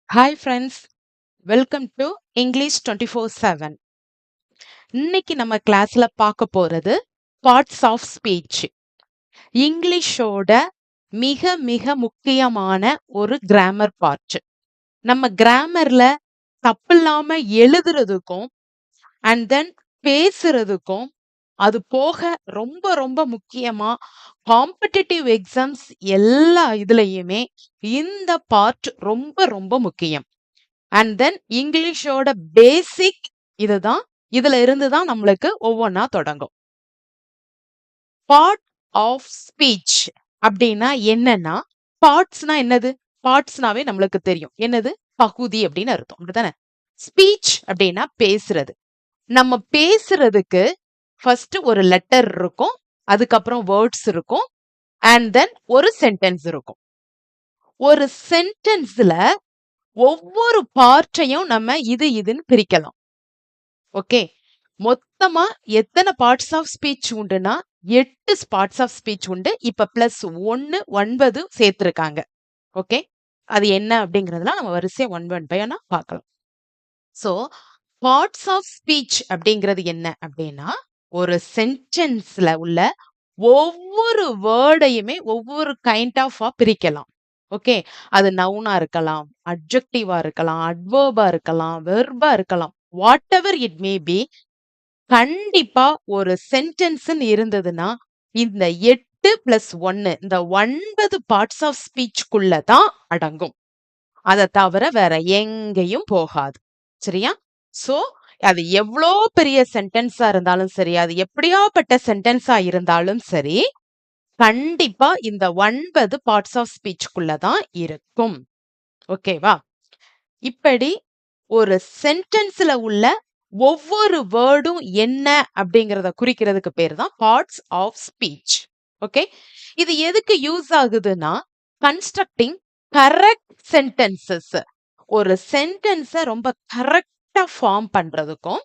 Hi friends, welcome to English 24/7. இன்னைக்கு நம்ம கிளாஸ்ல பார்க்க போறது பார்ட்ஸ் ஆஃப் ஸ்பீச். இங்கிலீஷோட மிக மிக முக்கியமான ஒரு கிராமர் பார்ட். நம்ம கிராமர்ல தப்பில்லாம எழுதுறதுக்கும் அண்ட் தென் பேசுறதுக்கும் அது போக ரொம்ப ரொம்ப முக்கியமா காம்படிட்டிவ் எக்ஸாம்ஸ் எல்லா இதுலயுமே இந்த பார்ட் ரொம்ப ரொம்ப முக்கியம். அண்ட் தென் இங்கிலீஷோட பேசிக் இதுதான். இதுல இருந்து தான் நம்மளுக்கு ஒவ்வொன்னா தொடங்கும். பார்ட் ஆஃப் ஸ்பீச் அப்படின்னா என்னன்னா, பார்ட்ஸ்னா என்னது? பார்ட்ஸ்னாவே நம்மளுக்கு தெரியும். என்னது? பகுதி அப்படின்னு அர்த்தம். அப்படிதானே? ஸ்பீச் அப்படின்னா பேசுறது. நம்ம பேசுறதுக்கு ஃபர்ஸ்ட் ஒரு லெட்டர் இருக்கும், அதுக்கப்புறம் வேர்ட்ஸ் இருக்கும், அண்ட் தென் ஒரு சென்டென்ஸ் இருக்கும். ஒரு சென்டென்ஸ்ல ஒவ்வொரு பார்ட்டையும் நம்ம இதுன்னு பிரிக்கலாம். ஓகே, மொத்தமா எத்தனை பார்ட்ஸ் ஆஃப் ஸ்பீச் உண்டுனா 8 பார்ட்ஸ் ஆஃப் ஸ்பீச் உண்டு. இப்ப பிளஸ் 1 9 சேர்த்திருக்காங்க. ஓகே, அது என்ன அப்படிங்கறதெல்லாம் நம்ம வரிசையா ஒன் பை ஒன்னா பார்க்கலாம். சோ பார்ட்ஸ் ஆஃப் ஸ்பீச் அப்படிங்கிறது என்ன அப்படின்னா, ஒரு சென்டென்ஸ்ல உள்ள ஒவ்வொரு வேர்டையுமே ஒவ்வொரு கைண்ட் ஆஃப் பிரிக்கலாம். ஓகே, அது நவுனா இருக்கலாம், அட்ஜெக்டிவா இருக்கலாம், அட்வர்பா இருக்கலாம், வெர்பா இருக்கலாம், what ever it may be. கண்டிப்பா ஒரு சென்டென்ஸ்ன்னு இருந்ததுன்னா இந்த 8 பிளஸ் 1 இந்த 9 பார்ட்ஸ் ஆஃப் ஸ்பீச்க்குள்ள தான் அடங்கும். அதை தவிர வேற எங்கேயும் போகாது. சரியா? சோ அது எவ்வளோ பெரிய சென்டென்ஸா இருந்தாலும் சரி, அது எப்படியாப்பட்ட சென்டென்ஸா இருந்தாலும் சரி, கண்டிப்பா இந்த 9 பார்ட்ஸ் ஆஃப் ஸ்பீச்க்குள்ள தான் இருக்கும். ஓகேவா? இப்படி ஒரு சென்டென்ஸ்ல உள்ள ஒவ்வொரு வேர்டும் என்ன அப்படிங்கறத குறிக்கிறதுக்கு பேர் தான் பார்ட்ஸ் ஆஃப் ஸ்பீச். ஓகே, இது எதுக்கு யூஸ் ஆகுதுன்னா, கன்ஸ்ட்ரக்டிங் கரெக்ட் சென்டென்சஸ். ஒரு சென்டென்ஸை ரொம்ப கரெக்டா ஃபார்ம் பண்றதுக்கும்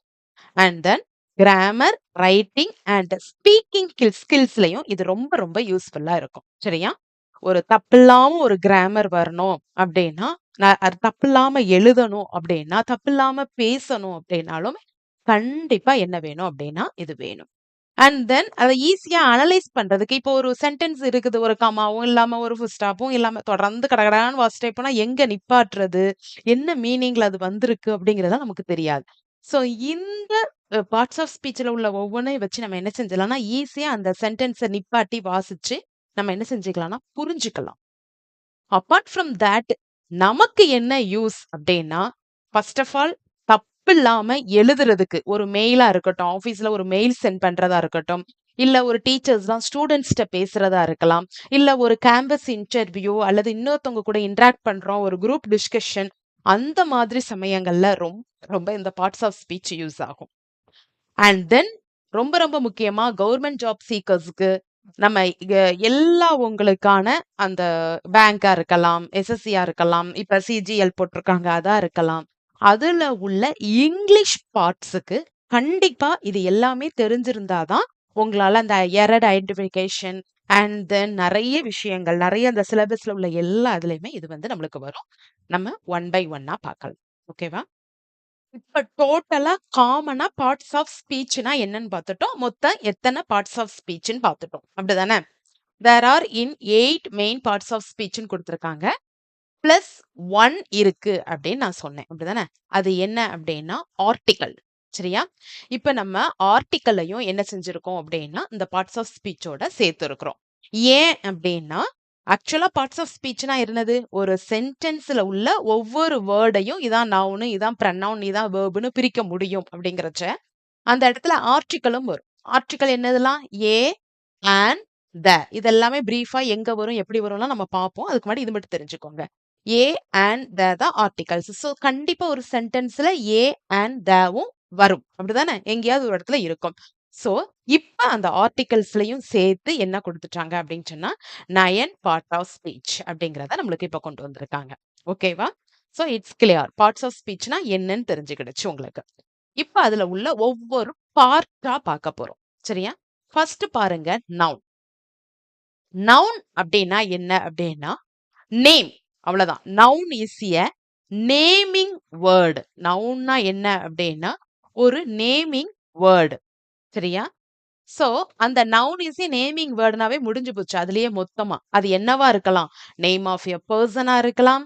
and then grammar, writing and speaking ஸ்கில்ஸ்லயும் இது ரொம்ப ரொம்ப யூஸ்ஃபுல்லா இருக்கும். சரியா? ஒரு தப்பில்லாம ஒரு கிராமர் வரணும் அப்படின்னா, அது தப்பில்லாம எழுதணும் அப்படின்னா, தப்பில்லாம பேசணும் அப்படின்னாலும் கண்டிப்பா என்ன வேணும் அப்படின்னா இது வேணும். அண்ட் தென் அதை ஈஸியா அனலைஸ் பண்றதுக்கு, இப்போ ஒரு சென்டென்ஸ் இருக்குது, ஒரு கமாவும் இல்லாம ஒரு ஃபுல் ஸ்டாப்பும் இல்லாம தொடர்ந்து கடகடான்னு வாசிட்டே போனா எங்க நிப்பாட்டுறது, என்ன மீனிங்ல அது வந்திருக்கு அப்படிங்கறத நமக்கு தெரியாது. சோ இந்த பார்ட்ஸ் ஆஃப் ஸ்பீச்ல உள்ள ஒவ்வொன்றையும் வச்சு நம்ம என்ன செஞ்சலாம்னா, ஈஸியா அந்த சென்டென்ஸை நிப்பாட்டி வாசிச்சு நம்ம என்ன செஞ்சுக்கலாம்னா புரிஞ்சுக்கலாம். அப்பார்ட் ஃப்ரம் தட், நமக்கு என்ன யூஸ் அப்படின்னா, ஃபர்ஸ்ட் ஆஃப் ஆல் தப்பில்லாம எழுதுறதுக்கு ஒரு மெயிலா இருக்கட்டும், ஆபீஸ்ல ஒரு மெயில் சென்ட் பண்றதா இருக்கட்டும், இல்ல ஒரு டீச்சர்ஸ் தான் ஸ்டூடெண்ட்ஸ்ட்ட பேசுறதா இருக்கலாம், இல்ல ஒரு கேம்பஸ் இன்டர்வியூ அல்லது இன்னொருத்தவங்க கூட இன்டராக்ட் பண்றோம், ஒரு குரூப் டிஸ்கஷன், அந்த மாதிரி சமயங்கள்ல ரொம்ப ரொம்ப இந்த பார்ட்ஸ் ஆஃப் ஸ்பீச் யூஸ் ஆகும். அண்ட் தென் ரொம்ப ரொம்ப முக்கியமா கவர்மெண்ட் ஜாப் சீக்கர்ஸ்க்கு நம்ம எல்லா உங்களுக்கான அந்த பேங்கா இருக்கலாம், எஸ்எஸ்சியா இருக்கலாம், இப்ப சிஜிஎல் போட்டிருக்காங்க அதா இருக்கலாம், அதுல உள்ள இங்கிலீஷ் பார்ட்ஸுக்கு கண்டிப்பா இது எல்லாமே தெரிஞ்சிருந்தாதான் உங்களால அந்த எரர் ஐடென்டிஃபிகேஷன் அண்ட் தென் நிறைய விஷயங்கள், நிறைய அந்த சிலபஸ்ல உள்ள எல்லா இதுலயுமே இது வந்து நம்மளுக்கு வரும். நம்ம ஒன் பை ஒன்னா பார்க்கலாம். ஓகேவா? இப்ப டோட்டலா காமனா பார்ட்ஸ் ஆஃப் ஸ்பீச்னா என்னன்னு பார்த்துட்டோம். மொத்தம் எத்தனை பார்ட்ஸ் ஆஃப் ஸ்பீச்னு பார்த்துட்டோம். அப்படிதானே? There are in 8 main parts of ஸ்பீச்னு கொடுத்துருக்காங்க. பிளஸ் 1 இருக்கு அப்படின்னு நான் சொன்னேன். அப்படிதானே? அது என்ன அப்படின்னா ஆர்டிகல். சரியா? இப்ப நம்ம ஆர்டிகலையும் என்ன செஞ்சிருக்கோம் அப்படின்னா, இந்த பார்ட்ஸ் ஆஃப் ஸ்பீச்சோட சேர்த்து இருக்கிறோம். ஏன் அப்படின்னா, ஆக்சுவலா பார்ட்ஸ் ஆஃப் ஸ்பீச்னா என்னது? ஒரு சென்டென்ஸ்ல உள்ள ஒவ்வொரு வேர்டையும் இதான் நவுனு, இதான் ப்ரனவுன், இதான் வேர்ப்னு பிரிக்க முடியும் அப்படிங்கறச்ச அந்த இடத்துல ஆர்டிகலும் வரும். ஆர்டிகல் என்னதெல்லாம்? ஏ, அண்ட், த. இதெல்லாமே பிரீஃபா எங்க வரும், எப்படி வரும்லாம் நம்ம பார்ப்போம். அதுக்கு முன்னாடி இது மட்டும் தெரிஞ்சுக்கோங்க. ஏ அண்ட் த தான் ஆர்டிகல்ஸ். ஸோ கண்டிப்பா ஒரு சென்டென்ஸ்ல ஏ அண்ட் தவும் வரும். அப்படிதானே? எங்கேயாவது ஒரு இடத்துல இருக்கும். சோ இப்ப அந்த ஆர்டிகல்ஸ்லயும் சேர்த்து என்ன கொடுத்துட்டாங்க அப்படின்னு சொன்னா 9 பார்ட் ஆஃப் ஸ்பீச் அப்படிங்கறத நம்மளுக்கு இப்ப கொண்டு வந்திருக்காங்க. ஓகேவா? So it's clear. Parts of ஸ்பீச்னா என்னன்னு தெரிஞ்சுக்கிடுச்சு உங்களுக்கு. இப்ப அதுல உள்ள ஒவ்வொரு பார்ட்டா பார்க்க போறோம். சரியா? ஃபர்ஸ்ட் பாருங்க நவுன். நவுன் அப்படின்னா என்ன அப்படின்னா நேம். அவ்வளவுதான். Noun is a naming word. நவுன்னா என்ன அப்படின்னா ஒரு நேமிங் வேர்டு. சரியா? சோ அந்த நவுன் இஸ் ஏ நேமிங் வேர்டுனாவே முடிஞ்சு போச்சு. அதுலயே மொத்தமா. அது என்னவா இருக்கலாம்? நேம் ஆஃப் எ பெர்சனா இருக்கலாம்,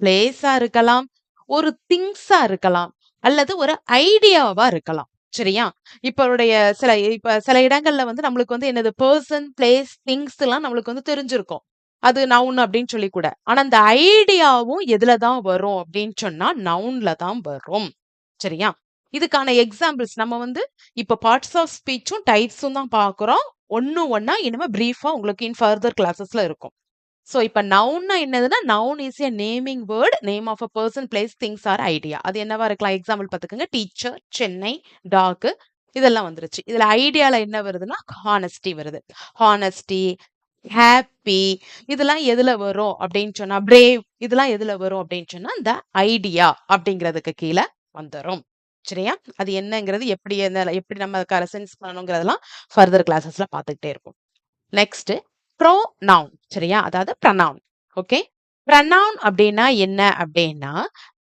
பிளேஸா இருக்கலாம், ஒரு திங்ஸா இருக்கலாம், அல்லது ஒரு ஐடியாவா இருக்கலாம். சரியா? இப்ப சில இடங்கள்ல வந்து நம்மளுக்கு வந்து என்னது பெர்சன், பிளேஸ், திங்ஸ் எல்லாம் நம்மளுக்கு வந்து தெரிஞ்சிருக்கும். அது நவுன் அப்படின்னு சொல்லி கூட. ஆனா அந்த ஐடியாவும் எதுல தான் வரும் அப்படின்னு சொன்னா நவுன்ல தான் வரும். சரியா? இதுக்கான எக்ஸாம்பிள்ஸ் நம்ம வந்து இப்ப பார்ட்ஸ் ஆஃப் ஸ்பீச்சும் டைப்ஸும் தான் பார்க்குறோம். ஒண்ணு ஒண்ணா இனிமே பிரீஃபா உங்களுக்கு இன் ஃபர்தர் கிளாஸஸ்ல இருக்கும். சோ இப்ப நவுன்னா என்னதுன்னா, noun is a naming word, name of a person, place, things or idea. அது என்னவா இருக்கலாம்? எக்ஸாம்பிள் பார்த்துக்கங்க. டீச்சர், சென்னை, டாக் இதெல்லாம் வந்துருச்சு. இதுல ஐடியால என்ன வருதுன்னா, ஹானஸ்டி வருது. ஹானஸ்டி, ஹாப்பி இதெல்லாம் எதுல வரும் அப்படின்னு சொன்னா, பிரேவ் இதெல்லாம் எதுல வரும் அப்படின்னு சொன்னா, இந்த ஐடியா அப்படிங்கிறதுக்கு கீழ வந்துரும். சரியா? அது என்னங்கிறது எப்படி நம்ம சென்ஸ் பண்ணணுங்கிறதெல்லாம் ஃபர்தர் கிளாஸஸ்ல பார்த்துக்கிட்டே இருப்போம். Next pronoun. சரியா? அதாவது ப்ரனவுன். ஓகே? ப்ரனவுன் அப்படின்னா என்ன அப்படின்னா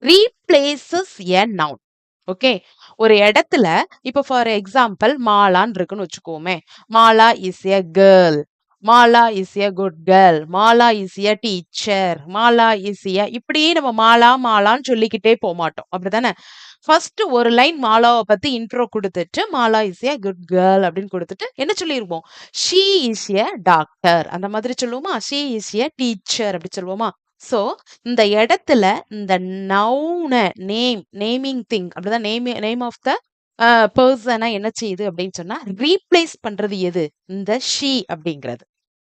ரீப்ளேசஸ் எ நவுன். ஓகே? ஒரு இடத்துல இப்ப ஃபார் எக்ஸாம்பிள் மாலான்னு இருக்குன்னு வச்சுக்கோமே. Mala is a girl. Mala is a good girl. Mala is a teacher. Mala is a இப்படியே நம்ம மாலா மாலான்னு சொல்லிக்கிட்டே போக மாட்டோம். அப்படிதானே? ஃபர்ஸ்ட் ஒரு லைன் மாலாவை பத்தி இன்ட்ரோ கொடுத்துட்டு Mala is a good girl அப்படின்னு கொடுத்துட்டு என்ன சொல்லிருவோம்? ஷீ இஸ் எ டாக்டர் அந்த மாதிரி சொல்லுவோமா? ஷீ இஸ் எ டீச்சர் அப்படி சொல்லுவோமா? சோ இந்த இடத்துல இந்த நவுன நேமிங் திங் அப்படிதான் நேம் ஆஃப் த பர்சனை என்ன செய்யுது அப்படின்னு சொன்னா ரீப்ளேஸ் பண்றது எது? இந்த ஷீ அப்படிங்கிறது.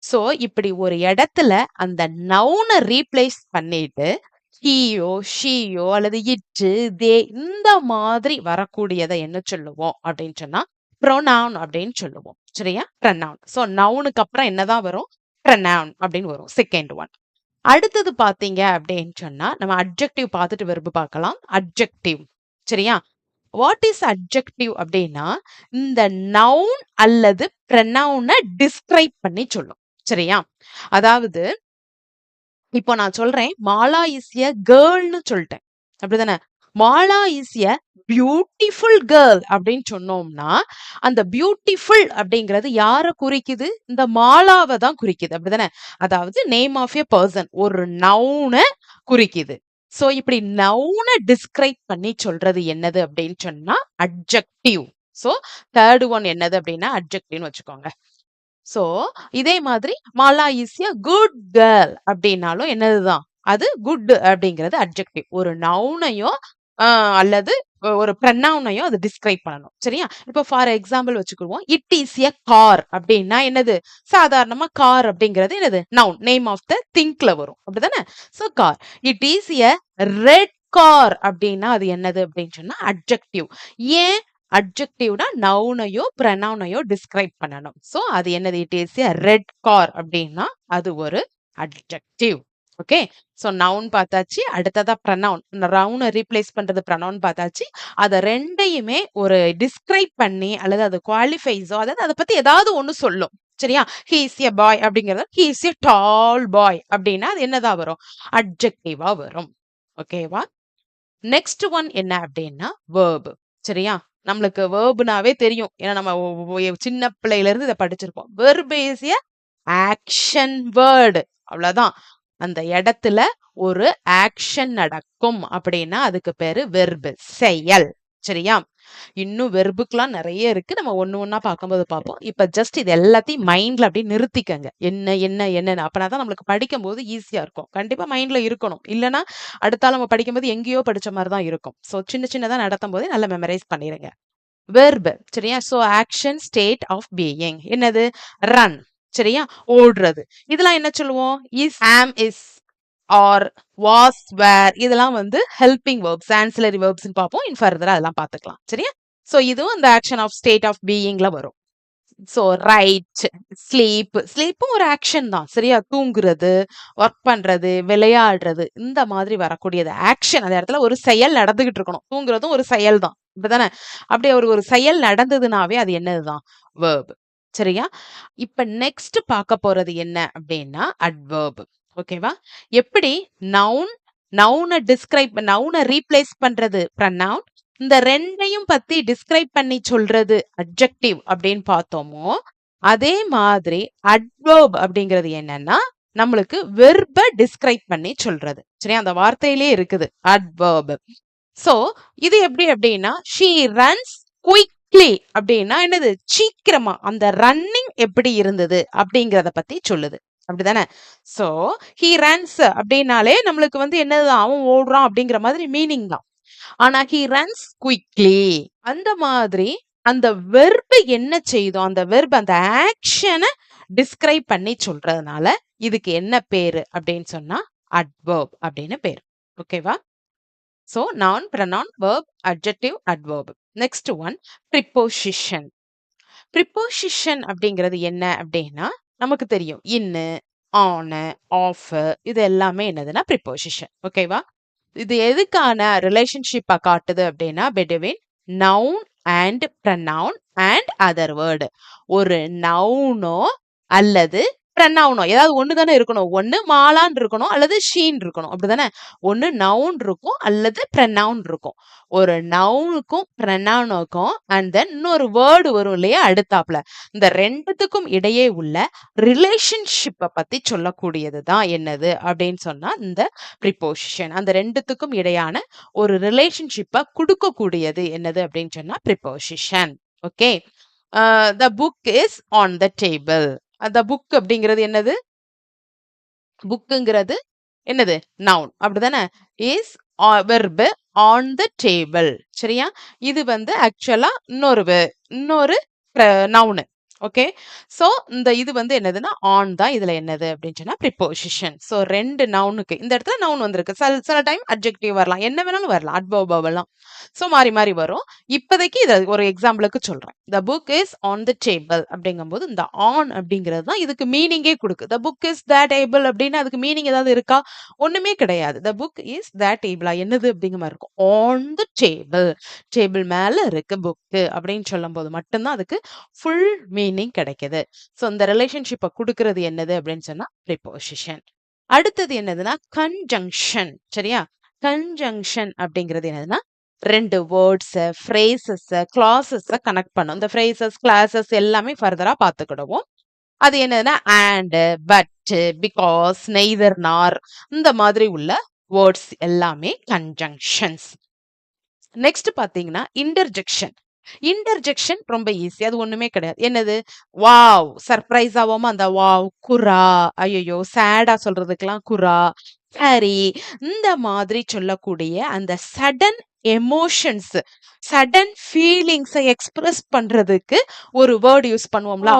சோ இப்படி ஒரு இடத்துல அந்த நவுனை ரீப்ளேஸ் பண்ணிட்டு ஹீயோ ஷீயோ அல்லது இட்டு தே இந்த மாதிரி வரக்கூடியதை என்ன சொல்லுவோம் அப்படின்னு சொன்னா ப்ரொனவுன் அப்படின்னு சொல்லுவோம். சரியா? ப்ரொனவுன். சோ நவுனுக்கு அப்புறம் என்னதான் வரும்? ப்ரொனவுன் அப்படின்னு வரும். Second one. அடுத்தது பாத்தீங்க அப்படின்னு சொன்னா நம்ம அட்ஜெக்டிவ் பார்த்துட்டு வெர்பு பார்க்கலாம். அட்ஜெக்டிவ். சரியா? வாட் இஸ் அட்ஜெக்டிவ் அப்படின்னா இந்த நவுன் அல்லது ப்ரொனவுனை டிஸ்கிரைப் பண்ணி சொல்லும். சரியா? அதாவது இப்போ நான் சொல்றேன் மாலா இஸ் எ கேர்ள்னு சொல்லிட்டேன். அப்படிதானே? Mala is a beautiful girl அப்படின்னு சொன்னோம்னா அந்த பியூட்டிஃபுல் அப்படிங்கிறது யார குறிக்குது? இந்த மாலாவை தான் குறிக்குது. அப்படிதானே? அதாவது நேம் ஆஃப் எ பர்சன் ஒரு நவுனை குறிக்குது. சோ இப்படி நவுனை டிஸ்கிரைப் பண்ணி சொல்றது என்னது அப்படின்னு சொன்னா அட்ஜெக்டிவ். சோ தேர்ட் ஒன் என்னது அப்படின்னா அட்ஜெக்டிவ்னு வச்சுக்கோங்க. சோ இதே மாதிரி Mala is a good girl அப்படின்னாலும் என்னதுதான்? அது குட் அப்படிங்கிறது அட்ஜெக்டிவ். ஒரு நவுனையோ அல்லது ஒரு ப்ரொனவுனையோ அது டிஸ்கிரைப் பண்ணணும். சரியா? இப்போ ஃபார் எக்ஸாம்பிள் வச்சுக்குவோம். இட் இஸ் எ கார் அப்படின்னா என்னது? சாதாரணமா கார் அப்படிங்கிறது என்னது? நவுன். நேம் ஆஃப் த திங்க்ல வரும். அப்படிதானே? So car. It is a red car அப்படின்னா அது என்னது அப்படின்னு சொன்னா அட்ஜெக்டிவ். ஏன் அட்ஜெக்டிவ்னா நவுனையோ ப்ரொனவுனையோ டிஸ்கிரைப் பண்ணணும். சோ அது என்னது? It is a red car அப்படின்னா அது ஒரு அட்ஜெக்டிவ். ஓகே? சோ நவுன் பார்த்தாச்சு. அடுத்ததா ப்ரொனவுன். நவுனை ரீப்ளேஸ் பண்றது ப்ரொனவுன் பார்த்தாச்சு. அத ரெண்டையுமே ஒரு டிஸ்கிரைப் பண்ணி அல்லது அது குவாலிஃபைஸோ அதாவது அதை பத்தி ஏதாவது ஒண்ணு சொல்லும். சரியா? ஹி இஸ் எ பாய் அப்படிங்கிறது ஹி இஸ் எ டால் பாய் அப்படின்னா அது என்னதான் வரும்? அட்ஜெக்டிவா வரும். ஓகேவா? நெக்ஸ்ட் ஒன் என்ன அப்படின்னா வேர்ப். சரியா? நம்மளுக்கு வேர்ப்னாவே தெரியும். ஏன்னா நம்ம சின்ன பிள்ளையில இருந்து இதை படிச்சிருப்போம். Verb is a action word. அவ்வளவுதான். அந்த இடத்துல ஒரு ஆக்ஷன் நடக்கும் அப்படின்னா அதுக்கு பேரு வெர்பு. செயல். சரியா? இன்னும் வெர்புக்கெல்லாம் நிறைய இருக்கு. நம்ம ஒண்ணு ஒண்ணா பார்க்கும்போது பார்ப்போம். இப்ப ஜஸ்ட் இது எல்லாத்தையும் மைண்ட்ல அப்படியே நிறுத்திக்கங்க. என்னன்னு. அப்பனாதான் நம்மளுக்கு படிக்கும்போது ஈஸியா இருக்கும். கண்டிப்பா மைண்ட்ல இருக்கணும். இல்லைன்னா அடுத்தால நம்ம படிக்கும்போது எங்கேயோ படிச்ச மாதிரி தான் இருக்கும். சோ சின்ன சின்னதா நடத்தும் போதே நல்லா மெமரைஸ் பண்ணிருங்க. வெர்பு. சரியா? So action state of being. என்னது? ரன். சரியா? ஓடுறது. இதெல்லாம் என்ன சொல்லுவோம்? இஸ், ஆம், இஸ் ஆர் வாஸ், வேர் இதெல்லாம் வந்து ஹெல்பிங் வெர்ப்ஸ், ஆன்சிலரி வெர்ப்ஸ்னு பார்ப்போம். இன் ஃபர்தரா அதெல்லாம் பார்த்துக்கலாம். சரியா? சோ இதுவும் இந்த ஆக்ஷன் ஆஃப் ஸ்டேட் ஆஃப் பீயிங்ல வரும். சோ ரைட், ஸ்லீப்பும் ஒரு ஆக்ஷன் தான். சரியா? தூங்குறது, ஒர்க் பண்றது, விளையாடுறது இந்த மாதிரி வரக்கூடியது ஆக்ஷன். அந்த இடத்துல ஒரு செயல் நடந்துகிட்டு இருக்கணும். தூங்குறதும் ஒரு செயல் தான். இப்பதானே? அப்படி ஒரு செயல் நடந்ததுனாவே அது என்னதுதான்? வேர்ப். சரியா? இப்ப நெக்ஸ்ட் பார்க்க போறது என்ன அப்படின்னா அட்வர்ப். ஓகேவா? எப்படி நவுன் நவுனை ரீப்ளேஸ் பண்றது ப்ரனவுன். இந்த ரெண்டையும் பத்தி டிஸ்கிரைப் பண்ணி சொல்றது அட்ஜெக்டிவ் அப்படின்னு பார்த்தோமோ, அதே மாதிரி அட்வர்ப் அப்படிங்கிறது என்னன்னா நம்மளுக்கு வெர்ப டிஸ்கிரைப் பண்ணி சொல்றது. சரியா? அந்த வார்த்தையிலே இருக்குது அட்வர்ப். சோ இது எப்படி அப்படின்னா ஷீ ரன்ஸ் குயிக்லி அப்படின்னா என்னது சீக்கிரமா அந்த ரன்னிங் எப்படி இருந்தது அப்படிங்கிறத பத்தி சொல்லுது. அப்படிதானே? சோ ஹி ரன்ஸ் அப்படின்னாலே நம்மளுக்கு வந்து என்னது அவன் ஓடுறான் அப்படிங்கிற மாதிரி மீனிங் தான். ஆனா ஹி ரன்ஸ் குயிக்லி அந்த மாதிரி அந்த வெர்பு என்ன செய்தோம் அந்த வெர்பு அந்த ஆக்ஷனை டிஸ்கிரைப் பண்ணி சொல்றதுனால இதுக்கு என்ன பேரு அப்படின்னு சொன்னா அட்வர்ப் அப்படின்னு பேரு. ஓகேவா? So, noun, pronoun, verb, adjective, adverb. Next one, preposition. Preposition அப்படிங்கிறது என்ன அப்படின்னா நமக்கு தெரியும் இன்னு, ஆனு, ஆஃப் இது எல்லாமே என்னதுன்னா preposition. ஓகேவா? இது எதுக்கான ரிலேஷன்ஷிப்பை காட்டுது அப்படின்னா between noun and pronoun and other word. ஒரு நவுனோ அல்லது ப்ரனவுனோ ஏதாவது ஒன்று தானே இருக்கணும். ஒன்று மாலான் இருக்கணும் அல்லது ஷீன் இருக்கணும். அப்படிதானே? ஒன்று நவுன் இருக்கும் அல்லது ப்ரனவுன் இருக்கும். ஒரு நவுனுக்கும் ப்ரனவுனுக்கும் அண்ட் தென் இன்னொரு வேர்டு வரும் இல்லையா அடுத்தாப்புல. இந்த ரெண்டுத்துக்கும் இடையே உள்ள ரிலேஷன்ஷிப்பை பத்தி சொல்லக்கூடியது தான் என்னது அப்படின்னு சொன்னா இந்த ப்ரிப்போசிஷன். அந்த ரெண்டுத்துக்கும் இடையான ஒரு ரிலேஷன்ஷிப்பை கொடுக்கக்கூடியது என்னது அப்படின்னு சொன்னா preposition. Okay. The book is on the table. அந்த புக் அப்படிங்கிறது என்னது? புக்குங்கிறது என்னது? நவுன். அப்படிதானே? Is verb on the table. சரியா? இது வந்து ஆக்சுவலா இன்னொரு நவுனு. ஓகே. சோ இந்த இது வந்து என்னதுன்னா ஆன் தான் இதுல என்னது அப்படின்னு சொன்னா ப்ரிப்போசிஷன். சோ ரெண்டு நவுனுக்கு இந்த இடத்துல நவுன் வந்திருக்கு. சில டைம் அட்ஜெக்டிவ் வரலாம். என்ன வேணாலும் வரலாம். அட்வர்ப் வரலாம். சோ மாறி மாறி வரும். இப்போதைக்கு இதை ஒரு எக்ஸாம்பிளுக்கு சொல்றேன். The book is on the table அப்படிங்கும்போது இந்த ஆன் அப்படிங்கிறது தான் இதுக்கு மீனிங்கே கொடுக்கு. The book is the table அப்படின்னு அதுக்கு மீனிங் ஏதாவது இருக்கா? ஒண்ணுமே கிடையாது. த புக் இஸ் த டேபிளா என்னது அப்படிங்கிற மாதிரி இருக்கும். ஆன் த டேபிள் டேபிள் மேல இருக்கு புக்கு அப்படின்னு சொல்லும் போது மட்டும்தான் அதுக்கு ஃபுல் மீனிங் கிடைக்குது. ஸோ இந்த ரிலேஷன்ஷிப்பை கொடுக்கறது என்னது அப்படின்னு சொன்னா ப்ரிப்போசிஷன். அடுத்தது என்னதுன்னா கன்ஜங்ஷன். சரியா? கன்ஜங்ஷன் அப்படிங்கிறது என்னதுன்னா ரெண்டு வேர்ட்ஸ் ஃப்ரேசஸ் கிளாஸஸ் கனெக்ட் பண்ணும். இந்த ஃப்ரேசஸ் கிளாஸஸ் எல்லாமே ஃபர்தரா பார்த்துக்கிடுவோம். அது என்னதுன்னா அண்ட், பட், பிகாஸ், நெய்தர், நார் இந்த மாதிரி உள்ள வேர்ட்ஸ் எல்லாமே கன்ஜங்ஷன்ஸ். நெக்ஸ்ட் பாத்தீங்கன்னா இன்டர்ஜெக்ஷன். இன்டர்ஜெக்ஷன் ரொம்ப ஈஸி. அது ஒண்ணுமே கிடையாது. என்னது? வாவ் சர்ப்ரைஸ் ஆகாம அந்த வாவ், குரா, ஐயோ சேடா சொல்றதுக்கெல்லாம் குரா, சரி இந்த மாதிரி சொல்லக்கூடிய அந்த சடன் எமோஷன்ஸ் சடன் ஃபீலிங்ஸை எக்ஸ்பிரஸ் பண்றதுக்கு ஒரு வேர்ட் யூஸ் பண்ணுவோம்ல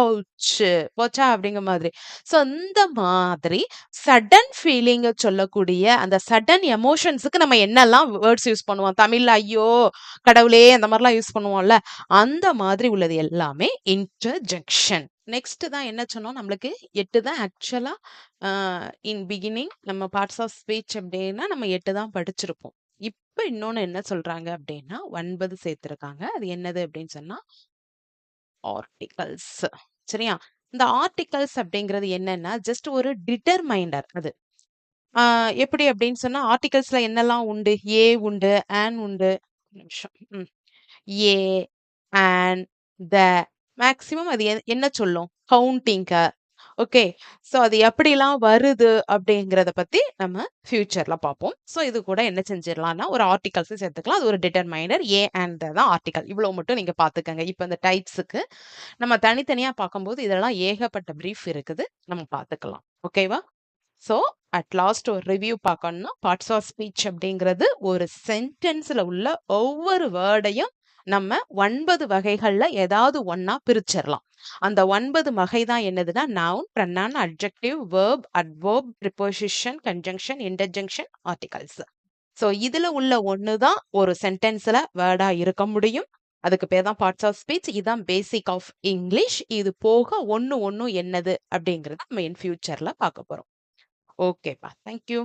போச்சா அப்படிங்கிற மாதிரி. ஸோ இந்த மாதிரி சடன் ஃபீலிங்கை சொல்லக்கூடிய அந்த சடன் எமோஷன்ஸுக்கு நம்ம என்னெல்லாம் வேர்ட்ஸ் யூஸ் பண்ணுவோம் தமிழ்ல? ஐயோ கடவுளே அந்த மாதிரிலாம் யூஸ் பண்ணுவோம்ல அந்த மாதிரி உள்ளது எல்லாமே இன்டர்ஜெக்ஷன். நெக்ஸ்ட் தான் என்ன சொன்னோம்? நம்மளுக்கு 8 தான் ஆக்சுவலா இன் பிகினிங் நம்ம பார்ட்ஸ் ஆஃப் ஸ்பீச் அப்படின்னா நம்ம 8 தான் படிச்சிருப்போம். இப்ப இன்னொன்னு என்ன சொல்றாங்க அப்படின்னா 9 சேர்த்திருக்காங்க. அது என்னது அப்படின்னு சொன்னா ஆர்டிகல்ஸ். சரியா? இந்த ஆர்டிகல்ஸ் அப்படிங்கிறது என்னன்னா ஜஸ்ட் ஒரு டிட்டர்மைண்டர். அது எப்படி அப்படின்னு சொன்னா ஆர்டிகல்ஸ்ல என்னெல்லாம் உண்டு? ஏ உண்டு, ஆன் உண்டு, நிமிஷம், ஏ, ஆன், த மேக்சிமம் அது என்ன சொல்லும்? கவுண்டிங்க. ஓகே. ஸோ அது எப்படிலாம் வருது அப்படிங்கிறத பத்தி நம்ம ஃபியூச்சர்ல பார்ப்போம். ஸோ இது கூட என்ன செஞ்சிடலாம்னா ஒரு ஆர்டிகல்ஸ் சேர்த்துக்கலாம். அது ஒரு டிட்டர்மைனர் ஏ அண்ட் தான் ஆர்டிகல். இவ்வளவு மட்டும் நீங்க பாத்துக்கங்க. இப்போ இந்த டைப்ஸுக்கு நம்ம தனித்தனியா பார்க்கும்போது இதெல்லாம் ஏகப்பட்ட பிரீஃப் இருக்குது. நம்ம பார்த்துக்கலாம். ஓகேவா? ஸோ அட் லாஸ்ட் ஒரு ரிவ்யூ பார்க்கணும்னா பார்ட்ஸ் ஆஃப் ஸ்பீச் அப்படிங்கிறது ஒரு சென்டென்ஸ்ல உள்ள ஒவ்வொரு வேர்டையும் நம்ம 9 வகைகள்ல ஏதாவது ஒன்னா பிரிச்சிடலாம். அந்த 9 வகை தான் என்னதுன்னா noun, pronoun, adjective, verb, adverb, preposition, conjunction, interjection, articles. So இதுல உள்ள ஒன்று தான் ஒரு சென்டென்ஸ்ல வேர்டா இருக்க முடியும். அதுக்கு பேர் தான் பார்ட்ஸ் ஆஃப் ஸ்பீச். இதுதான் பேசிக் ஆஃப் இங்கிலீஷ். இது போக ஒன்னு என்னது அப்படிங்கறத நம்ம இன் ஃபியூச்சர்ல பார்க்க போறோம். ஓகேப்பா. தேங்க்யூ.